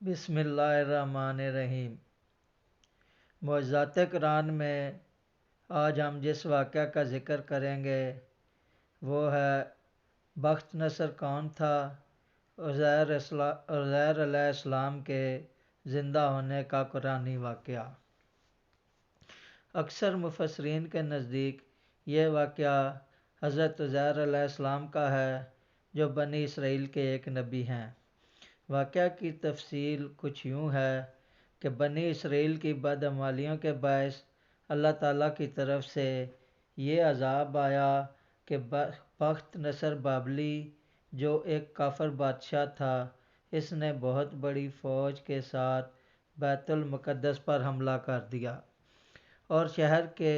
بسم اللہ الرحمن الرحیم۔ معجزات قرآن میں آج ہم جس واقعہ کا ذکر کریں گے وہ ہے بخت نصر کون تھا؟ عزیر علیہ السلام کے زندہ ہونے کا قرآنی واقعہ۔ اکثر مفسرین کے نزدیک یہ واقعہ حضرت عزیر علیہ السلام کا ہے جو بنی اسرائیل کے ایک نبی ہیں۔ واقعہ کی تفصیل کچھ یوں ہے کہ بنی اسرائیل کی بدعمالیوں کے باعث اللہ تعالیٰ کی طرف سے یہ عذاب آیا کہ بخت نصر بابلی جو ایک کافر بادشاہ تھا، اس نے بہت بڑی فوج کے ساتھ بیت المقدس پر حملہ کر دیا اور شہر کے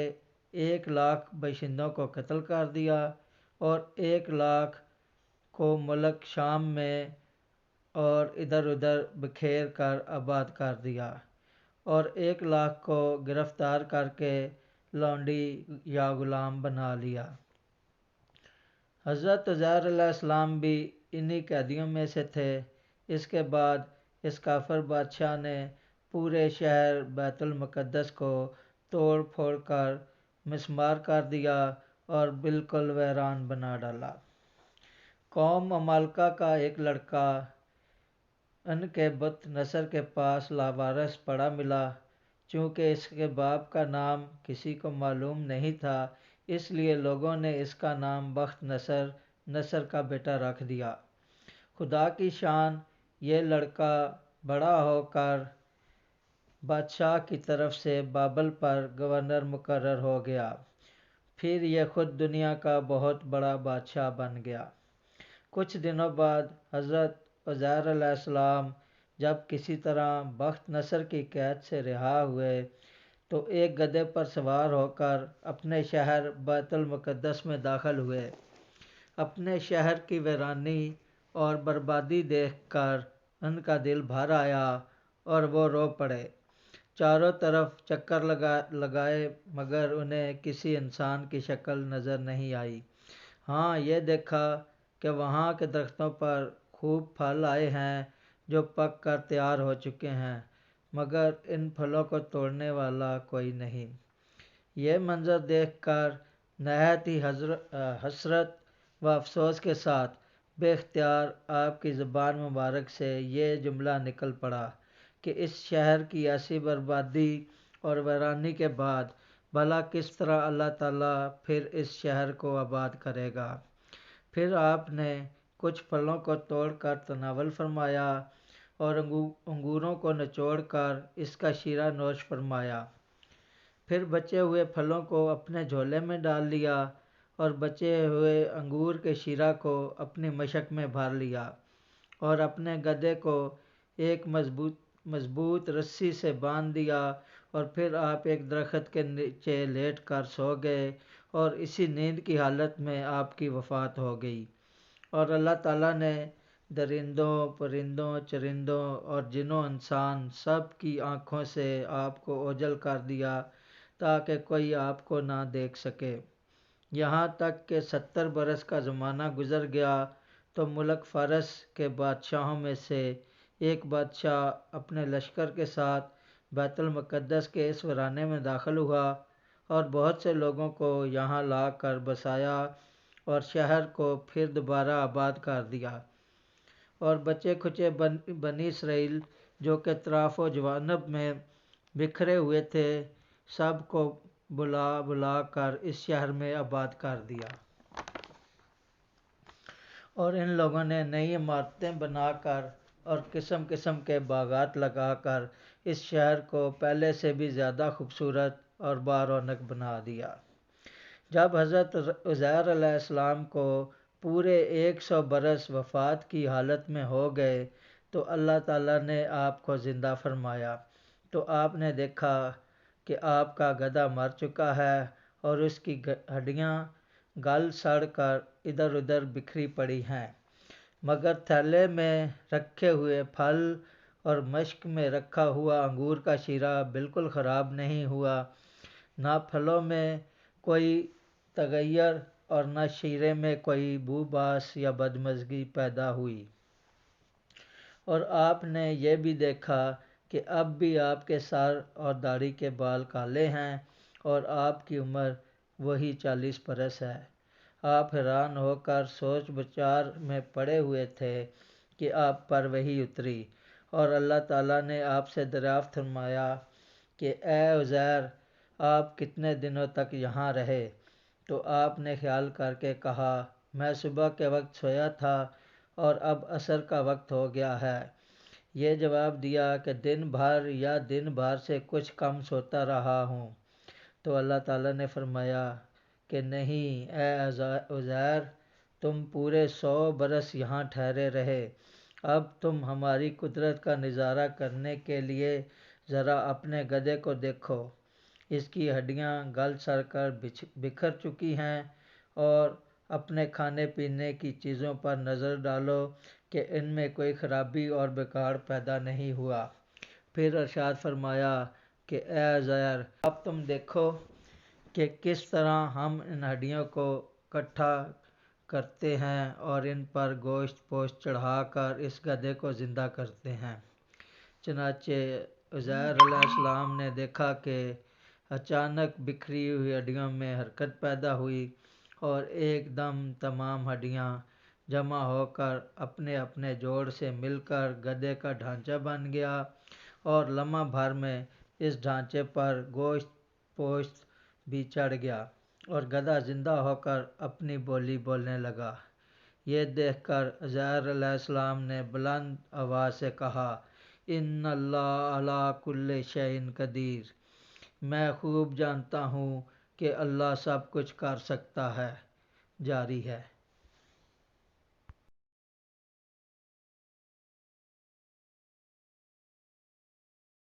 1,00,000 باشندوں کو قتل کر دیا اور 1,00,000 کو ملک شام میں اور ادھر ادھر بکھیر کر آباد کر دیا اور 1,00,000 کو گرفتار کر کے لونڈی یا غلام بنا لیا۔ حضرت عزیر علیہ السلام بھی انہی قیدیوں میں سے تھے۔ اس کے بعد اس کافر بادشاہ نے پورے شہر بیت المقدس کو توڑ پھوڑ کر مسمار کر دیا اور بالکل ویران بنا ڈالا۔ قوم عمالقہ کا ایک لڑکا ان کے بت نصر کے پاس لاوارث پڑا ملا۔ چونکہ اس کے باپ کا نام کسی کو معلوم نہیں تھا، اس لیے لوگوں نے اس کا نام بخت نصر، نصر کا بیٹا رکھ دیا۔ خدا کی شان، یہ لڑکا بڑا ہو کر بادشاہ کی طرف سے بابل پر گورنر مقرر ہو گیا۔ پھر یہ خود دنیا کا بہت بڑا بادشاہ بن گیا۔ کچھ دنوں بعد حضرت عزیر علیہ السلام جب کسی طرح بخت نصر کی قید سے رہا ہوئے تو ایک گدھے پر سوار ہو کر اپنے شہر بیت المقدس میں داخل ہوئے۔ اپنے شہر کی ویرانی اور بربادی دیکھ کر ان کا دل بھر آیا اور وہ رو پڑے۔ چاروں طرف چکر لگائے مگر انہیں کسی انسان کی شکل نظر نہیں آئی۔ ہاں، یہ دیکھا کہ وہاں کے درختوں پر خوب پھل آئے ہیں جو پک کر تیار ہو چکے ہیں، مگر ان پھلوں کو توڑنے والا کوئی نہیں۔ یہ منظر دیکھ کر نہایت ہی حسرت و افسوس کے ساتھ بے اختیار آپ کی زبان مبارک سے یہ جملہ نکل پڑا کہ اس شہر کی ایسی بربادی اور ویرانی کے بعد بھلا کس طرح اللہ تعالیٰ پھر اس شہر کو آباد کرے گا۔ پھر آپ نے کچھ پھلوں کو توڑ کر تناول فرمایا اور انگوروں کو نچوڑ کر اس کا شیرہ نوش فرمایا۔ پھر بچے ہوئے پھلوں کو اپنے جھولے میں ڈال لیا اور بچے ہوئے انگور کے شیرہ کو اپنی مشک میں بھر لیا اور اپنے گدھے کو ایک مضبوط رسی سے باندھ دیا اور پھر آپ ایک درخت کے نیچے لیٹ کر سو گئے اور اسی نیند کی حالت میں آپ کی وفات ہو گئی۔ اور اللہ تعالیٰ نے درندوں، پرندوں، چرندوں اور جنوں انسان سب کی آنکھوں سے آپ کو اوجھل کر دیا تاکہ کوئی آپ کو نہ دیکھ سکے۔ یہاں تک کہ 70 برس کا زمانہ گزر گیا تو ملک فارس کے بادشاہوں میں سے ایک بادشاہ اپنے لشکر کے ساتھ بیت المقدس کے اس ویرانے میں داخل ہوا اور بہت سے لوگوں کو یہاں لا کر بسایا اور شہر کو پھر دوبارہ آباد کر دیا۔ اور بچے کھچے بنی اسرائیل جو کہ اطراف و جوانب میں بکھرے ہوئے تھے، سب کو بلا بلا کر اس شہر میں آباد کر دیا۔ اور ان لوگوں نے نئی عمارتیں بنا کر اور قسم قسم کے باغات لگا کر اس شہر کو پہلے سے بھی زیادہ خوبصورت اور بارونق بنا دیا۔ جب حضرت عزیر علیہ السلام کو پورے 100 برس وفات کی حالت میں ہو گئے تو اللہ تعالیٰ نے آپ کو زندہ فرمایا، تو آپ نے دیکھا کہ آپ کا گدھا مر چکا ہے اور اس کی ہڈیاں گل سڑ کر ادھر ادھر بکھری پڑی ہیں، مگر تھیلے میں رکھے ہوئے پھل اور مشک میں رکھا ہوا انگور کا شیرہ بالکل خراب نہیں ہوا، نہ پھلوں میں کوئی تغیر اور نہ شیرے میں کوئی بو باس یا بدمزگی پیدا ہوئی۔ اور آپ نے یہ بھی دیکھا کہ اب بھی آپ کے سر اور داڑھی کے بال کالے ہیں اور آپ کی عمر وہی 40 برس ہے۔ آپ حیران ہو کر سوچ بچار میں پڑے ہوئے تھے کہ آپ پر وحی اتری اور اللہ تعالیٰ نے آپ سے دریافت فرمایا کہ اے عزیر، آپ کتنے دنوں تک یہاں رہے؟ تو آپ نے خیال کر کے کہا، میں صبح کے وقت سویا تھا اور اب عصر کا وقت ہو گیا ہے۔ یہ جواب دیا کہ دن بھر یا دن بھر سے کچھ کم سوتا رہا ہوں۔ تو اللہ تعالیٰ نے فرمایا کہ نہیں اے عزیر، تم پورے 100 برس یہاں ٹھہرے رہے۔ اب تم ہماری قدرت کا نظارہ کرنے کے لیے ذرا اپنے گدھے کو دیکھو۔ اس کی ہڈیاں گل سڑ کر بکھر چکی ہیں، اور اپنے کھانے پینے کی چیزوں پر نظر ڈالو کہ ان میں کوئی خرابی اور بگاڑ پیدا نہیں ہوا۔ پھر ارشاد فرمایا کہ اے عزیر، اب تم دیکھو کہ کس طرح ہم ان ہڈیوں کو اکٹھا کرتے ہیں اور ان پر گوشت پوشت چڑھا کر اس گدھے کو زندہ کرتے ہیں۔ چنانچہ عزیر علیہ السلام نے دیکھا کہ اچانک بکھری ہوئی ہڈیوں میں حرکت پیدا ہوئی اور ایک دم تمام ہڈیاں جمع ہو کر اپنے اپنے جوڑ سے مل کر گدھے کا ڈھانچہ بن گیا، اور لمحہ بھر میں اس ڈھانچے پر گوشت پوشت بھی چڑھ گیا اور گدھا زندہ ہو کر اپنی بولی بولنے لگا۔ یہ دیکھ کر عزیر علیہ السلام نے بلند آواز سے کہا، ان اللہ علی کل شیء قدیر، میں خوب جانتا ہوں کہ اللہ سب کچھ کر سکتا ہے۔ جاری ہے۔